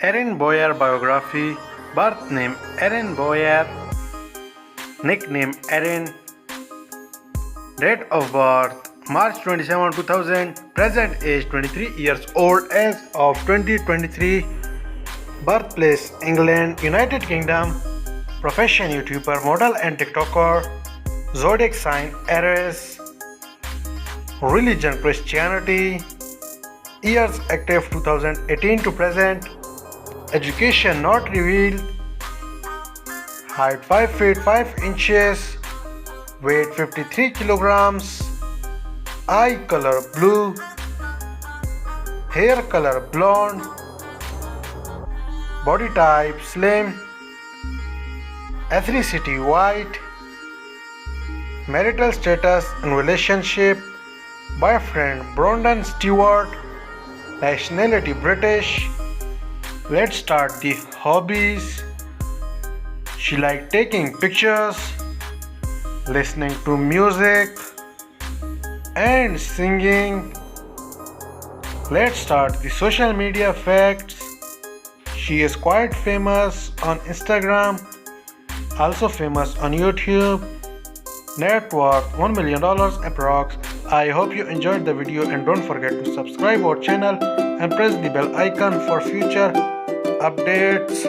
Erin Bowyer biography. Birth name Erin Bowyer. Nickname Erin. Date of birth March 27, 2000. Present age 23 years old as of 2023. Birthplace England, United Kingdom. Profession YouTuber, model and TikToker. Zodiac sign Aries. Religion Christianity. Years active 2018 to present. Education not revealed. Height 5 feet 5 inches. Weight 53 kilograms. Eye color blue. Hair color blonde. Body type slim. Ethnicity white. Marital status in relationship. Boyfriend Brandon Stewart. Nationality British. Let's start the hobbies. She likes taking pictures, listening to music, and singing. Let's start the social media facts. She is quite famous on Instagram, also famous on YouTube. Net worth $1 million approx. I hope you enjoyed the video and don't forget to subscribe our channel and press the bell icon for future updates.